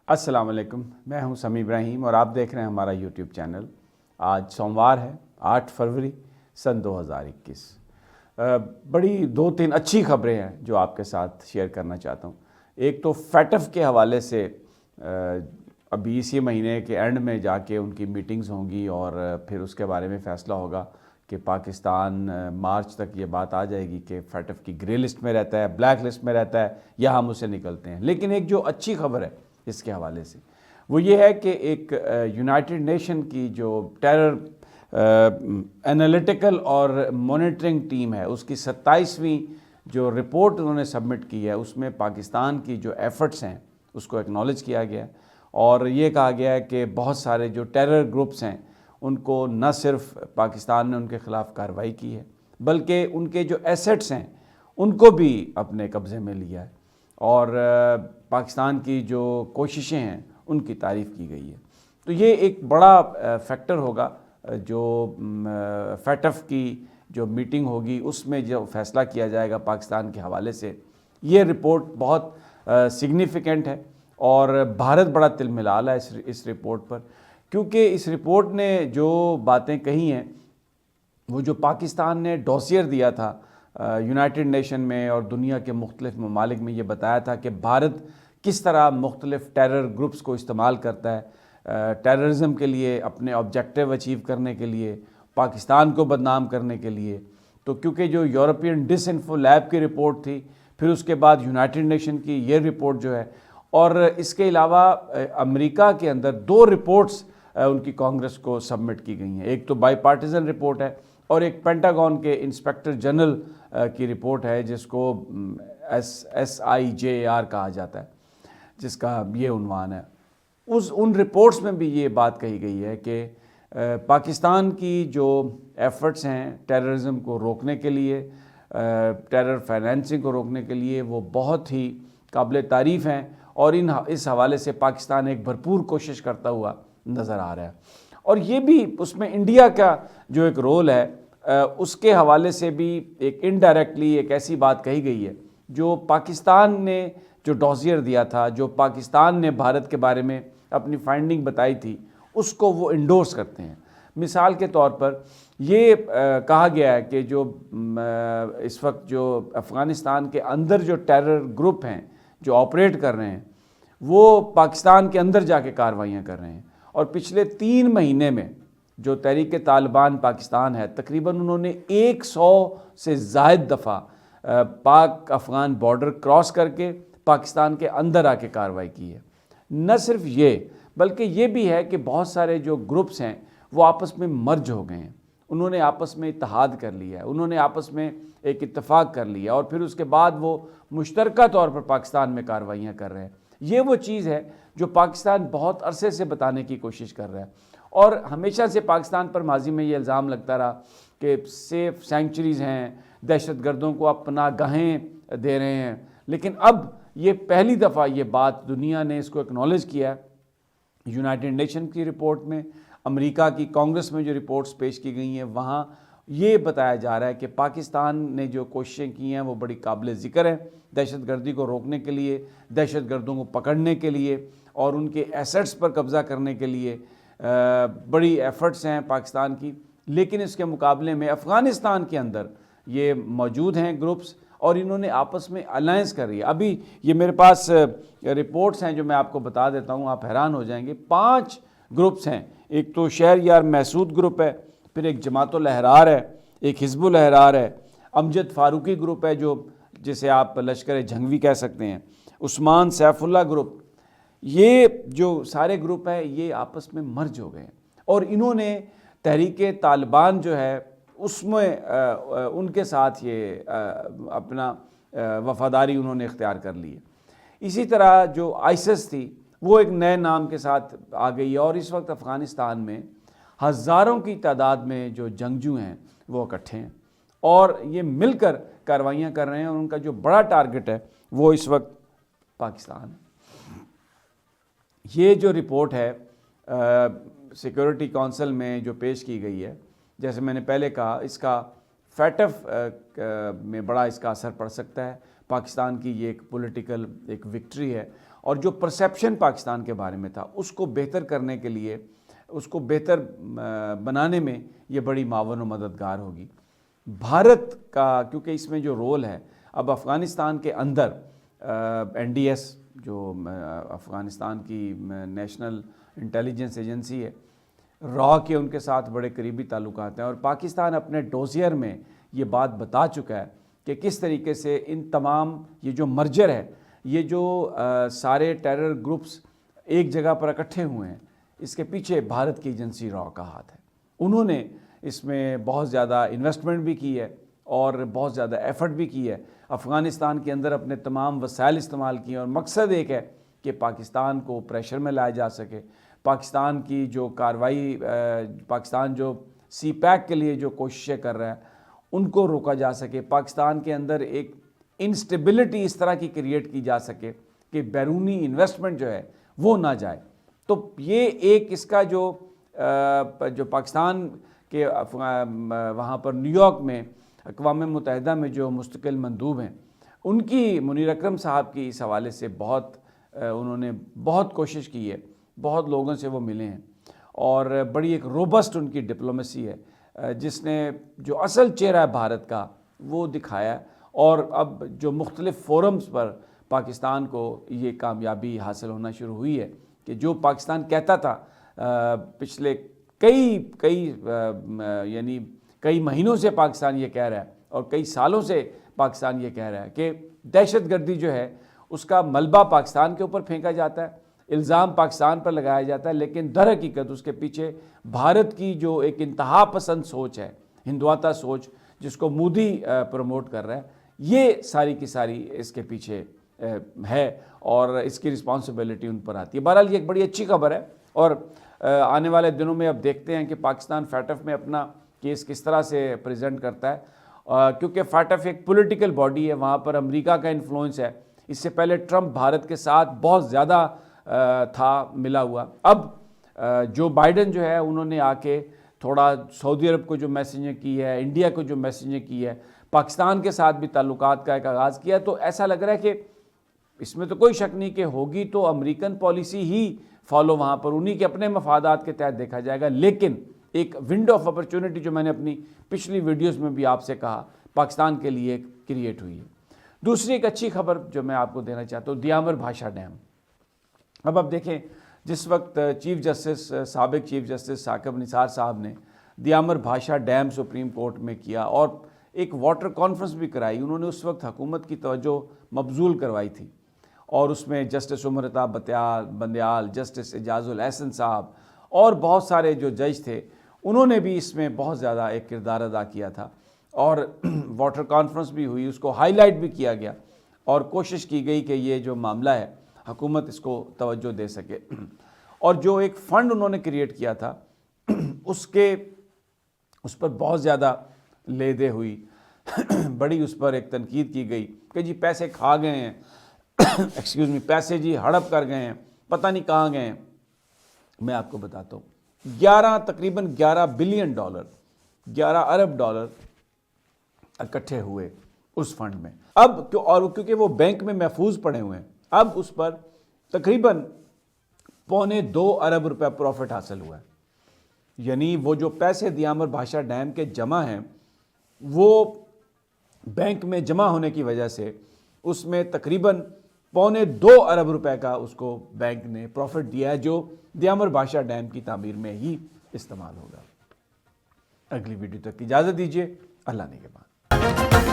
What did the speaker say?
السلام علیکم، میں ہوں سمیع ابراہیم اور آپ دیکھ رہے ہیں ہمارا یوٹیوب چینل۔ آج سوموار ہے 8 فروری سن 2021۔ بڑی 2-3 اچھی خبریں ہیں جو آپ کے ساتھ شیئر کرنا چاہتا ہوں۔ ایک تو فیٹف کے حوالے سے ابھی اسی مہینے کے اینڈ میں جا کے ان کی میٹنگز ہوں گی اور پھر اس کے بارے میں فیصلہ ہوگا کہ پاکستان مارچ تک یہ بات آ جائے گی کہ فیٹف کی گرے لسٹ میں رہتا ہے، بلیک لسٹ میں رہتا ہے یا ہم اسے نکلتے ہیں۔ لیکن ایک جو اچھی خبر ہے اس کے حوالے سے وہ یہ ہے کہ ایک یونائٹڈ نیشن کی جو ٹیرر انالیٹیکل اور مانیٹرنگ ٹیم ہے، اس کی 27ویں جو رپورٹ انہوں نے سبمٹ کی ہے، اس میں پاکستان کی جو ایفرٹس ہیں اس کو ایکنالج کیا گیا ہے اور یہ کہا گیا ہے کہ بہت سارے جو ٹیرر گروپس ہیں ان کو نہ صرف پاکستان نے ان کے خلاف کارروائی کی ہے بلکہ ان کے جو ایسٹس ہیں ان کو بھی اپنے قبضے میں لیا ہے اور پاکستان کی جو کوششیں ہیں ان کی تعریف کی گئی ہے۔ تو یہ ایک بڑا فیکٹر ہوگا جو فیٹف کی جو میٹنگ ہوگی اس میں جو فیصلہ کیا جائے گا پاکستان کے حوالے سے۔ یہ رپورٹ بہت سگنیفیکنٹ ہے اور بھارت بڑا تلملال ہے اس رپورٹ پر، کیونکہ اس رپورٹ نے جو باتیں کہی ہیں وہ جو پاکستان نے ڈوسیئر دیا تھا یونائٹڈ نیشن میں اور دنیا کے مختلف ممالک میں، یہ بتایا تھا کہ بھارت کس طرح مختلف ٹیرر گروپس کو استعمال کرتا ہے ٹیررزم کے لیے، اپنے آبجیکٹیو اچیو کرنے کے لیے، پاکستان کو بدنام کرنے کے لیے۔ تو کیونکہ جو یورپین ڈس انفو لیب کی رپورٹ تھی، پھر اس کے بعد یونائٹڈ نیشن کی یہ رپورٹ جو ہے، اور اس کے علاوہ امریکہ کے اندر 2 رپورٹس ان کی کانگریس کو سبمٹ کی گئی ہیں۔ ایک تو بائی پارٹیزن رپورٹ ہے اور ایک پینٹاگون کے انسپیکٹر جنرل کی رپورٹ ہے جس کو SIJAR کہا جاتا ہے، جس کا یہ عنوان ہے۔ ان رپورٹس میں بھی یہ بات کہی گئی ہے کہ پاکستان کی جو ایفرٹس ہیں ٹیررزم کو روکنے کے لیے، ٹیرر فائنینسنگ کو روکنے کے لیے، وہ بہت ہی قابل تعریف ہیں اور اس حوالے سے پاکستان ایک بھرپور کوشش کرتا ہوا نظر آ رہا ہے۔ اور یہ بھی اس میں انڈیا کا جو ایک رول ہے اس کے حوالے سے بھی ایک انڈائریکٹلی ایک ایسی بات کہی گئی ہے جو پاکستان نے جو ڈوسیئر دیا تھا، جو پاکستان نے بھارت کے بارے میں اپنی فائنڈنگ بتائی تھی، اس کو وہ انڈورس کرتے ہیں۔ مثال کے طور پر یہ کہا گیا ہے کہ جو اس وقت جو افغانستان کے اندر جو ٹیرر گروپ ہیں جو آپریٹ کر رہے ہیں، وہ پاکستان کے اندر جا کے کارروائیاں کر رہے ہیں اور پچھلے 3 مہینے میں جو تحریک طالبان پاکستان ہے، تقریباً انہوں نے 100 سے زائد دفعہ پاک افغان بارڈر کراس کر کے پاکستان کے اندر آ کے کارروائی کی ہے۔ نہ صرف یہ بلکہ یہ بھی ہے کہ بہت سارے جو گروپس ہیں وہ آپس میں مرج ہو گئے ہیں، انہوں نے آپس میں اتحاد کر لیا ہے، انہوں نے آپس میں ایک اتفاق کر لیا اور پھر اس کے بعد وہ مشترکہ طور پر پاکستان میں کارروائیاں کر رہے ہیں۔ یہ وہ چیز ہے جو پاکستان بہت عرصے سے بتانے کی کوشش کر رہا ہے اور ہمیشہ سے پاکستان پر ماضی میں یہ الزام لگتا رہا کہ سیف سینکچریز ہیں، دہشت گردوں کو اپنا گاہیں دے رہے ہیں، لیکن اب یہ پہلی دفعہ یہ بات دنیا نے اس کو اکنالج کیا ہے۔ یونائٹڈ نیشن کی رپورٹ میں، امریکہ کی کانگریس میں جو رپورٹس پیش کی گئی ہیں، وہاں یہ بتایا جا رہا ہے کہ پاکستان نے جو کوششیں کی ہیں وہ بڑی قابل ذکر ہیں دہشت گردی کو روکنے کے لیے، دہشت گردوں کو پکڑنے کے لیے اور ان کے ایسٹس پر قبضہ کرنے کے لیے بڑی ایفرٹس ہیں پاکستان کی۔ لیکن اس کے مقابلے میں افغانستان کے اندر یہ موجود ہیں گروپس اور انہوں نے آپس میں الائنس کر رہی ہے۔ ابھی یہ میرے پاس رپورٹس ہیں جو میں آپ کو بتا دیتا ہوں، آپ حیران ہو جائیں گے۔ 5 گروپس ہیں، ایک تو شہر یار محسود گروپ ہے، پھر ایک جماعت الاحرار ہے، ایک حزب الاحرار ہے، امجد فاروقی گروپ ہے جو جسے آپ لشکر جھنگوی کہہ سکتے ہیں، عثمان سیف اللہ گروپ۔ یہ جو سارے گروپ ہیں یہ آپس میں مرج ہو گئے ہیں اور انہوں نے تحریک طالبان جو ہے اس میں ان کے ساتھ یہ اپنا وفاداری انہوں نے اختیار کر لی ہے۔ اسی طرح جو ISIS تھی وہ ایک نئے نام کے ساتھ آ گئی ہے اور اس وقت افغانستان میں ہزاروں کی تعداد میں جو جنگجو ہیں وہ اکٹھے ہیں اور یہ مل کر کارروائیاں کر رہے ہیں اور ان کا جو بڑا ٹارگٹ ہے وہ اس وقت پاکستان ہے۔ یہ جو رپورٹ ہے سیکورٹی کونسل میں جو پیش کی گئی ہے، جیسے میں نے پہلے کہا، اس کا فیٹف میں بڑا اس کا اثر پڑ سکتا ہے۔ پاکستان کی یہ ایک پولیٹیکل ایک وکٹری ہے اور جو پرسیپشن پاکستان کے بارے میں تھا اس کو بہتر کرنے کے لیے، اس کو بہتر بنانے میں یہ بڑی معاون و مددگار ہوگی۔ بھارت کا کیونکہ اس میں جو رول ہے، اب افغانستان کے اندر NDS جو افغانستان کی نیشنل انٹیلیجنس ایجنسی ہے، را کے ان کے ساتھ بڑے قریبی تعلقات ہیں، اور پاکستان اپنے ڈوزیر میں یہ بات بتا چکا ہے کہ کس طریقے سے ان تمام یہ جو مرجر ہے، یہ جو سارے ٹیرر گروپس ایک جگہ پر اکٹھے ہوئے ہیں، اس کے پیچھے بھارت کی ایجنسی را کا ہاتھ ہے۔ انہوں نے اس میں بہت زیادہ انویسٹمنٹ بھی کی ہے اور بہت زیادہ ایفرٹ بھی کی ہے، افغانستان کے اندر اپنے تمام وسائل استعمال کیے، اور مقصد ایک ہے کہ پاکستان کو پریشر میں لایا جا سکے، پاکستان کی جو کارروائی، پاکستان جو سی پیک کے لیے جو کوششیں کر رہا ہے ان کو روکا جا سکے، پاکستان کے اندر ایک انسٹیبلٹی اس طرح کی کریٹ کی جا سکے کہ بیرونی انویسٹمنٹ جو ہے وہ نہ جائے۔ تو یہ ایک اس کا جو پاکستان کے وہاں پر نیو یارک میں اقوام متحدہ میں جو مستقل مندوب ہیں، ان کی منیر اکرم صاحب کی اس حوالے سے انہوں نے بہت کوشش کی ہے، بہت لوگوں سے وہ ملے ہیں، اور بڑی ایک روبسٹ ان کی ڈپلومیسی ہے جس نے جو اصل چہرہ ہے بھارت کا وہ دکھایا، اور اب جو مختلف فورمز پر پاکستان کو یہ کامیابی حاصل ہونا شروع ہوئی ہے کہ جو پاکستان کہتا تھا پچھلے کئی مہینوں سے پاکستان یہ کہہ رہا ہے اور کئی سالوں سے پاکستان یہ کہہ رہا ہے کہ دہشت گردی جو ہے اس کا ملبہ پاکستان کے اوپر پھینکا جاتا ہے، الزام پاکستان پر لگایا جاتا ہے، لیکن در حقیقت اس کے پیچھے بھارت کی جو ایک انتہا پسند سوچ ہے، ہندوتا سوچ، جس کو مودی پروموٹ کر رہا ہے، یہ ساری کی ساری اس کے پیچھے ہے، اور اس کی رسپانسبلٹی ان پر آتی ہے۔ بہرحال یہ ایک بڑی اچھی خبر ہے، اور آنے والے دنوں میں اب دیکھتے ہیں کہ پاکستان فیٹف میں اپنا کیس کس طرح سے پریزنٹ کرتا ہے، کیونکہ فیٹف ایک پولیٹیکل باڈی ہے، وہاں پر امریکہ کا انفلوئنس ہے۔ اس سے پہلے ٹرمپ بھارت کے ساتھ بہت زیادہ تھا ملا ہوا، اب جو بائیڈن جو ہے انہوں نے آ کے تھوڑا سعودی عرب کو جو میسیجنگ کی ہے، انڈیا کو جو میسیجنگ کی ہے، پاکستان کے ساتھ بھی تعلقات کا ایک آغاز کیا، تو ایسا لگ رہا ہے کہ اس میں تو کوئی شک نہیں کہ ہوگی تو امریکن پالیسی ہی فالو وہاں پر انہی کے اپنے مفادات کے تحت دیکھا جائے گا، لیکن ایک ونڈو آف اپرچونٹی جو میں نے اپنی پچھلی ویڈیوز میں بھی آپ سے کہا پاکستان کے لیے کریٹ ہوئی ہے۔ دوسری ایک اچھی خبر جو میں آپ کو دینا چاہتا ہوں، دیامر بھاشا ڈیم۔ اب دیکھیں، جس وقت سابق چیف جسٹس ثاقب نثار صاحب نے دیامر بھاشا ڈیم سپریم کورٹ میں کیا اور ایک واٹر کانفرنس بھی کرائی، انہوں نے اس وقت حکومت کی توجہ مبذول کروائی تھی، اور اس میں جسٹس عمر عطا بندیال، جسٹس اعجاز الاحسن صاحب اور بہت سارے جو جج تھے، انہوں نے بھی اس میں بہت زیادہ ایک کردار ادا کیا تھا، اور واٹر کانفرنس بھی ہوئی، اس کو ہائی لائٹ بھی کیا گیا، اور کوشش کی گئی کہ یہ جو معاملہ ہے حکومت اس کو توجہ دے سکے، اور جو ایک فنڈ انہوں نے کریٹ کیا تھا اس پر بہت زیادہ لے دے ہوئی، بڑی اس پر ایک تنقید کی گئی کہ جی پیسے کھا گئے ہیں، پیسے جی ہڑپ کر گئے ہیں، پتہ نہیں کہاں گئے ہیں۔ میں آپ کو بتاتا ہوں، تقریباً 11 بلین ڈالر، 11 ارب ڈالر اکٹھے ہوئے اس فنڈ میں، اب کیونکہ وہ بینک میں محفوظ پڑے ہوئے ہیں، اب اس پر تقریباً 1.25 ارب روپے پروفٹ حاصل ہوا ہے، یعنی وہ جو پیسے دیامر بھاشا ڈیم کے جمع ہیں وہ بینک میں جمع ہونے کی وجہ سے اس میں تقریباً 1.25 ارب روپے کا اس کو بینک نے پروفٹ دیا ہے، جو دیامر بھاشا ڈیم کی تعمیر میں ہی استعمال ہوگا۔ اگلی ویڈیو تک اجازت دیجیے، اللہ نگہبان۔